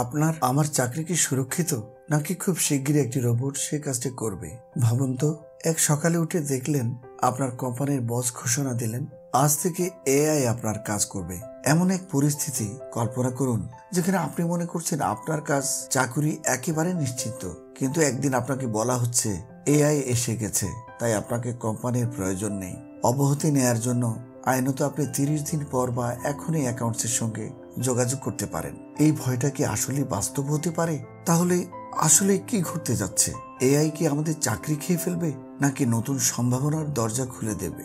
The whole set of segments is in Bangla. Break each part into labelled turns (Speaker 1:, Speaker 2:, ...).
Speaker 1: আপনার আমার চাকরি কি সুরক্ষিত, নাকি খুব শিগগিরই একটি রোবট সেই কাজটি করবে? ভাবুন তো, এক সকালে উঠে দেখলেন আপনার কোম্পানির বস ঘোষণা দিলেন আজ থেকে এআই আপনার কাজ করবে। এমন এক পরিস্থিতি কল্পনা করুন যেখানে আপনি মনে করছেন আপনার কাজ চাকরি একেবারে নিশ্চিত, কিন্তু একদিন আপনাকে বলা হচ্ছে এআই এসে গেছে, তাই আপনাকে কোম্পানির প্রয়োজন নেই। অব্যাহতি নেয়ার জন্য আইনত আপনি 30 দিন পর বা এখনই অ্যাকাউন্টসের সঙ্গে যোগাযোগ করতে পারেন। এই ভয়টা কি আসলে বাস্তব হতে পারে? তাহলে আসলে কি ঘটতে যাচ্ছে? এআই কি আমাদের চাকরি খেয়ে ফেলবে, নাকি নতুন সম্ভাবনার দরজা খুলে দেবে?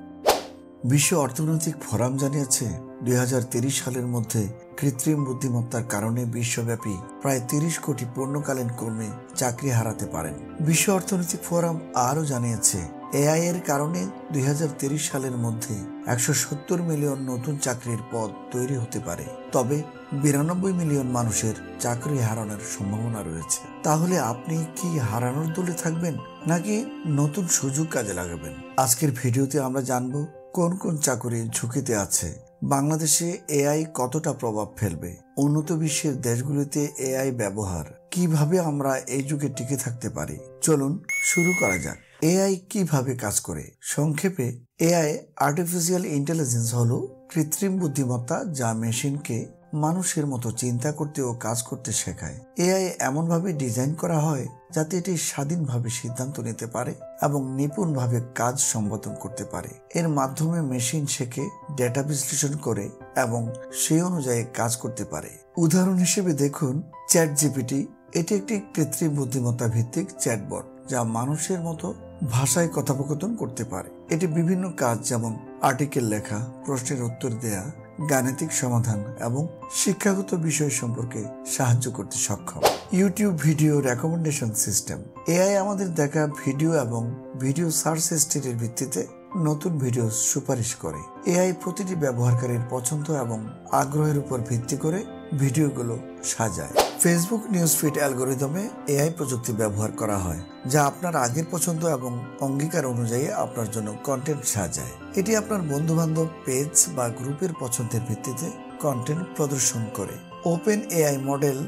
Speaker 1: বিশ্ব অর্থনৈতিক ফোরাম জানিয়েছে 2030 সালের মধ্যে কৃত্রিম বুদ্ধিমত্তার কারণে বিশ্বব্যাপী প্রায় 30 কোটি পূর্ণকালীন কর্মী চাকরি হারাতে পারেন। বিশ্ব অর্থনৈতিক ফোরাম আরও জানিয়েছে এআই এর কারণে 2030 সালের মধ্যে 170 মিলিয়ন নতুন চাকরির পদ তৈরি হতে পারে, তবে 92 মিলিয়ন মানুষের চাকরি হারানোর সম্ভাবনা রয়েছে। তাহলে আপনি কি হারানোর দলে থাকবেন, নাকি নতুন সুযোগ কাজে লাগাবেন? আজকের ভিডিওতে আমরা জানবো কোন কোন চাকরি ঝুঁকিতে আছে, বাংলাদেশে এআই কতটা প্রভাব ফেলবে, উন্নত বিশ্বের দেশগুলিতে এআই ব্যবহার, কিভাবে আমরা এই যুগে টিকে থাকতে পারি। চলুন শুরু করা যাক। এআই কিভাবে কাজ করে? সংক্ষেপে, এআই আর্টিফিশিয়াল ইন্টেলিজেন্স হলো কৃত্রিম বুদ্ধিমত্তা যা মেশিনকে মানুষের মতো চিন্তা করতে ও কাজ করতে শেখায়। এআই এমনভাবে ডিজাইন করা হয় যাতে এটি স্বাধীনভাবে সিদ্ধান্ত নিতে পারে এবং নিপুণভাবে কাজ সম্পাদন করতে পারে। এর মাধ্যমে মেশিন শেখে, ডেটা বিশ্লেষণ করে এবং সেই অনুযায়ী কাজ করতে পারে। উদাহরণ হিসেবে দেখুন চ্যাটজিপিটি। এটি একটি কৃত্রিম বুদ্ধিমত্তা ভিত্তিক চ্যাটবট যা মানুষের মতো ভাষায় কথোপকথন করতে পারে। এটি বিভিন্ন কাজ যেমন আর্টিকেল লেখা, প্রশ্নের উত্তর দেয়া, গাণিতিক সমাধান এবং শিক্ষাগত বিষয় সম্পর্কে সাহায্য করতে সক্ষম। YouTube video recommendation system. AI আমাদের দেখা ভিডিও এবং ভিডিও সার্চ হিস্ট্রির ভিত্তিতে নতুন ভিডিও সুপারিশ করে। এআই প্রতিটি ব্যবহারকারীর পছন্দ এবং আগ্রহের উপর ভিত্তি করে ভিডিওগুলো সাজায়। ফেসবুক নিউজ ফিড অ্যালগোরিদমে এআই প্রযুক্তি ব্যবহার করা হয় যা আপনার আগের পছন্দ এবং অঙ্গীকার অনুযায়ী আপনার জন্য কন্টেন্ট সাজায়। এটি আপনার বন্ধু-বান্ধব, পেজ বা গ্রুপের পছন্দের ভিত্তিতে কন্টেন্ট প্রদর্শন করে। Open AI model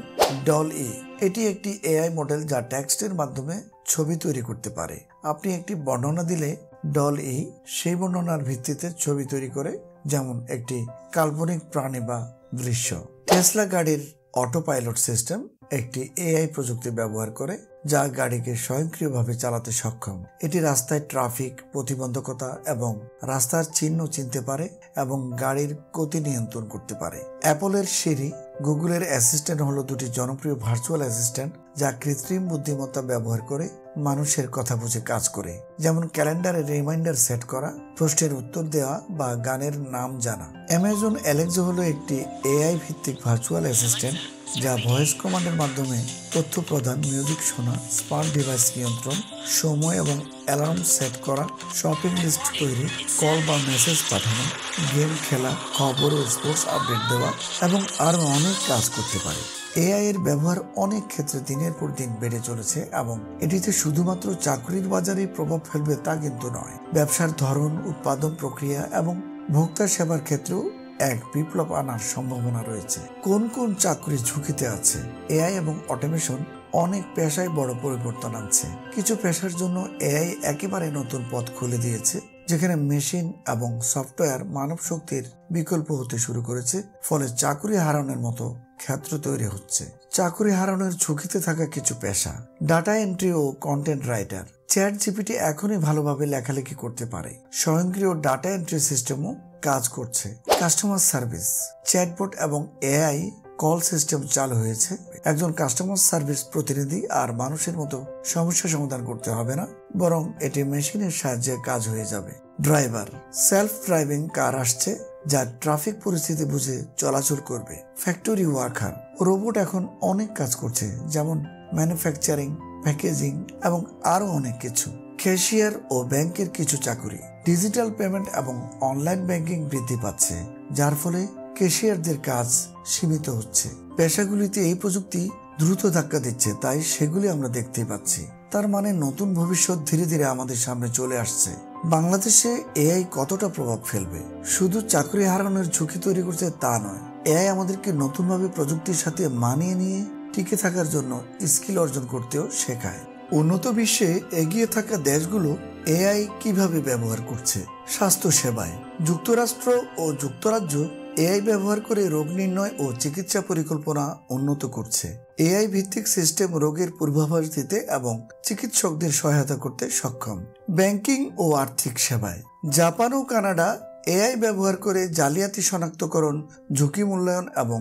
Speaker 1: DALL E. এটি একটি এআই মডেল যা টেক্সটের মাধ্যমে ছবি তৈরি করতে পারে। আপনি একটি বর্ণনা দিলে ডল-ই সেই বর্ণনার ভিত্তিতে ছবি তৈরি করে, যেমন একটি কাল্পনিক প্রাণী বা দৃশ্য। টেসলা গাড়ির অটো পাইলট সিস্টেম একটি এআই প্রযুক্তি ব্যবহার করে যা গাড়িকে স্বয়ংক্রিয়ভাবে চালাতে সক্ষম। এটি রাস্তায় ট্রাফিক, প্রতিবন্ধকতা এবং রাস্তার চিহ্ন চিনতে পারে এবং গাড়ির গতি নিয়ন্ত্রণ করতে পারে। অ্যাপলের সিরি, গুগলের অ্যাসিস্ট্যান্ট হলো দুটি জনপ্রিয় ভার্চুয়াল অ্যাসিস্ট্যান্ট যা কৃত্রিম বুদ্ধিমত্তা ব্যবহার করে মানুষের কথা বুঝে কাজ করে, যেমন ক্যালেন্ডারে রিমাইন্ডার সেট করা, প্রশ্নের উত্তর দেওয়া বা গানের নাম জানা। অ্যামাজন অ্যালেক্সা হলো একটি এআই ভিত্তিক ভার্চুয়াল অ্যাসিস্ট্যান্ট যা ভয়েস কমান্ডের মাধ্যমে তথ্য প্রদান, মিউজিক শোনা, স্মার্ট ডিভাইস নিয়ন্ত্রণ, সময় এবং অ্যালার্ম সেট করা, শপিং লিস্ট তৈরি, কল বা মেসেজ পাঠানো, গেম খেলা, খবর ও স্পোর্টস আপডেট দেওয়া এবং আরও অনেক কাজ করতে পারে। এআই এর ব্যবহার অনেক ক্ষেত্রে দিনের পর দিন বেড়ে চলেছে এবং এটিতে শুধুমাত্র চাকরির বাজারে প্রভাব ফেলবে তা কিন্তু নয়। ব্যবসার ধরন, উৎপাদন প্রক্রিয়া এবং ভোক্তা সেবার ক্ষেত্রেও এক বিপ্লব আনার সম্ভাবনা রয়েছে। কোন কোন চাকরি ঝুঁকিতে আছে? এআই এবং অটোমেশন অনেক পেশায় বড় পরিবর্তন আনছে। কিছু পেশার জন্য এআই একেবারে নতুন পথ খুলে দিয়েছে, যেখানে মেশিন এবং সফটওয়্যার মানব শক্তির বিকল্প হতে শুরু করেছে, ফলে চাকরি হারানোর মতো ক্ষেত্র তৈরি হচ্ছে। চাকরি হারানোর ঝুঁকিতে থাকা কিছু পেশা। ডাটা এন্ট্রি ও কন্টেন্ট রাইটার। চ্যাটজিপিটি এখনই ভালোভাবে লেখালেখি করতে পারে। স্বয়ংক্রিয় ডাটা এন্ট্রি সিস্টেমও কাজ করছে। Customer service. চ্যাটবট এবং এআই কল সিস্টেম চালু হয়েছে। একজন কাস্টমার সার্ভিস প্রতিনিধি আর মানুষের মতো সমস্যা সমাধান করতে হবে না, বরং এটি মেশিনের সাহায্যে কাজ হয়ে যাবে। ড্রাইভার। সেলফ ড্রাইভিং কার আসছে যা ট্রাফিক পরিস্থিতি বুঝে চলাচল করবে। Factory worker. রোবট এখন অনেক কাজ করছে, যেমন ম্যানুফ্যাকচারিং, প্যাকেজিং এবং আরো অনেক কিছু। ক্যাশিয়ার ও ব্যাংকের কিছু চাকরি। ডিজিটাল পেমেন্ট এবং অনলাইন ব্যাংকিং বৃদ্ধি পাচ্ছে, যার ফলে ক্যাশিয়ারদের কাজ সীমিত হচ্ছে। পেশাগুলিতে এই প্রযুক্তি দ্রুত ধাক্কা দিচ্ছে, তাই সেগুলি আমরা দেখতেই পাচ্ছি। তার মানে নতুন ভবিষ্যৎ ধীরে ধীরে আমাদের সামনে চলে আসছে। বাংলাদেশে এআই কতটা প্রভাব ফেলবে? শুধু চাকরি হারানোর ঝুঁকি তৈরি করছে তা নয়, এআই আমাদেরকে নতুনভাবে প্রযুক্তির সাথে মানিয়ে নিয়ে টিকে থাকার জন্য স্কিল অর্জন করতেও শেখায়। উন্নত বিশ্বে এগিয়ে থাকা দেশগুলো এআই কিভাবে ব্যবহার করছে? স্বাস্থ্য সেবায় যুক্তরাষ্ট্র ও যুক্তরাজ্য এআই ব্যবহার করে রোগ নির্ণয় ও চিকিৎসা পরিকল্পনা উন্নত করছে। এআই ভিত্তিক সিস্টেম রোগের পূর্বাভাস দিতে এবং চিকিৎসকদের সহায়তা করতে সক্ষম। ব্যাংকিং ও আর্থিক সেবায় জাপান ও কানাডা এআই ব্যবহার করে জালিয়াতি শনাক্তকরণ, ঝুঁকি মূল্যায়ন এবং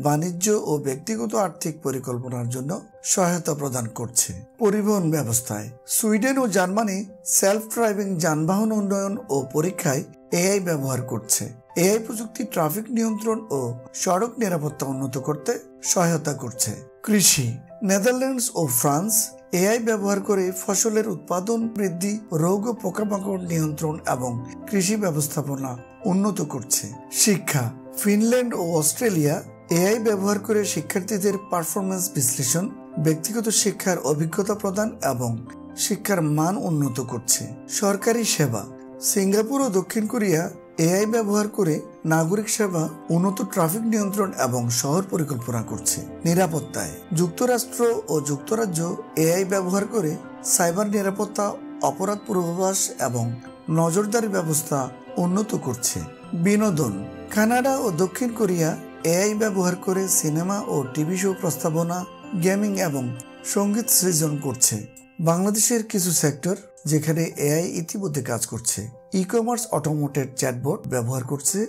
Speaker 1: বাণিজ্য ও ব্যক্তিগত আর্থিক পরিকল্পনার জন্য সহায়তা প্রদান করছে। পরিবহন ব্যবস্থায় সুইডেন ও জার্মানি সেলফ ড্রাইভিং যানবাহন উন্নয়ন ও পরীক্ষায় এআই ব্যবহার করছে। এআই প্রযুক্তি ট্রাফিক নিয়ন্ত্রণ ও সড়ক নিরাপত্তা উন্নত করতে সহায়তা করছে। কৃষি নেদারল্যান্ডস ও ফ্রান্স এআই ব্যবহার করে ফসলের উৎপাদন বৃদ্ধি, রোগ ও পোকামাকড় নিয়ন্ত্রণ এবং কৃষি ব্যবস্থাপনা উন্নত করছে। শিক্ষা ফিনল্যান্ড ও অস্ট্রেলিয়া এআই ব্যবহার করে শিক্ষার্থীদের পারফরমেন্স বিশ্লেষণ, ব্যক্তিগত শিক্ষার অভিজ্ঞতা প্রদান এবং শিক্ষার মান উন্নত করছে। সরকারি সেবা সিঙ্গাপুর ও দক্ষিণ কোরিয়া এআই ব্যবহার করে নাগরিক সেবা, উন্নত ট্রাফিক নিয়ন্ত্রণ এবং শহর পরিকল্পনা করছে। নিরাপত্তায় যুক্তরাষ্ট্র ও যুক্তরাজ্য এআই ব্যবহার করে সাইবার নিরাপত্তা, অপরাধ পূর্বাভাস এবং নজরদারি ব্যবস্থা উন্নত করছে। বিনোদন কানাডা ও দক্ষিণ কোরিয়া এআই ব্যবহার করে সিনেমা ও টিভি শো প্রস্তাবনা, গেমিং এবং সঙ্গীত সৃজন করছে। বাংলাদেশের কিছু সেক্টর যেখানে এআই ইতিমধ্যে কাজ করছে। ই কমার্স অটোমেটেড চ্যাটবট ব্যবহার করছে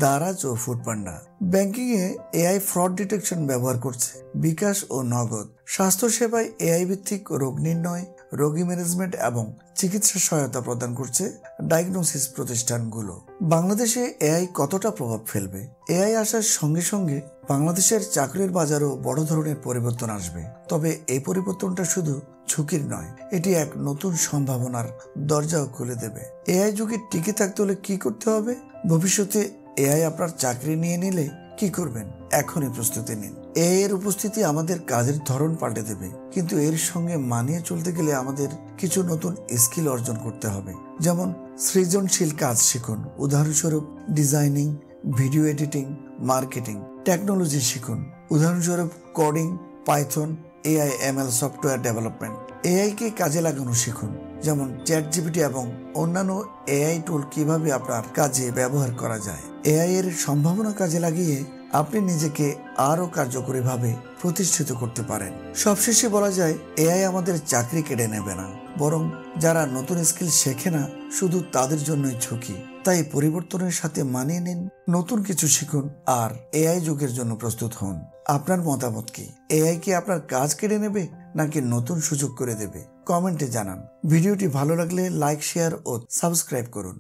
Speaker 1: দারাজ ও ফুডপান্ডা। ব্যাংকিং এ এআই ফ্রড ডিটেকশন ব্যবহার করছে বিকাশ ও নগদ। স্বাস্থ্য সেবায় এআই ভিত্তিক রোগ নির্ণয়, রোগী ম্যানেজমেন্ট এবং চিকিৎসা সহায়তা প্রদান করছে ডায়াগনোসিস প্রতিষ্ঠানগুলো। বাংলাদেশে এআই কতটা প্রভাব ফেলবে? এআই আসার সঙ্গে সঙ্গে বাংলাদেশের চাকরির বাজারও বড় ধরনের পরিবর্তন আসবে। তবে এই পরিবর্তনটা শুধু ঝুঁকির নয়, এটি এক নতুন সম্ভাবনার দরজাও খুলে দেবে। এআই যুগে টিকে থাকতে হলে কি করতে হবে? ভবিষ্যতে এআই আপনার চাকরি নিয়ে নিলে কি করবেন? এখনই প্রস্তুতি নিন। এআই এর উপস্থিতি আমাদের কাজের ধরন পাল্টে দেবে, কিন্তু এর সঙ্গে মানিয়ে চলতে গেলে আমাদের কিছু নতুন স্কিল অর্জন করতে হবে। যেমন সৃজনশীল কাজ শিখুন, উদাহরণস্বরূপ designing, video editing, marketing. Technology শিখুন, উদাহরণস্বরূপ coding, Python, AI ML software development. AI কে কাজে লাগানো শিখুন, যেমন চ্যাটজিপিটি এবং অন্যান্য এআই টুল কিভাবে আপনার কাজে ব্যবহার করা যায়। এআই এর সম্ভাবনা কাজে লাগিয়ে আপনি নিজেকে আরো কার্যকরীভাবে প্রতিষ্ঠিত করতে পারেন। সবশেষে বলা যায়, এআই আমাদের চাকরি কেড়ে নেবে না, বরং যারা নতুন স্কিল শেখে না শুধু তাদের জন্যই ঝুঁকি। তাই পরিবর্তনের সাথে মানিয়ে নিন, নতুন কিছু শিখুন আর এআই যুগের জন্য প্রস্তুত হন। আপনার মতামত কি? এআই কি আপনার কাজ কেড়ে নেবে নাকি নতুন সুযোগ করে দেবে? কমেন্টে জানান। ভিডিওটি ভালো লাগলে লাইক, শেয়ার ও সাবস্ক্রাইব করুন।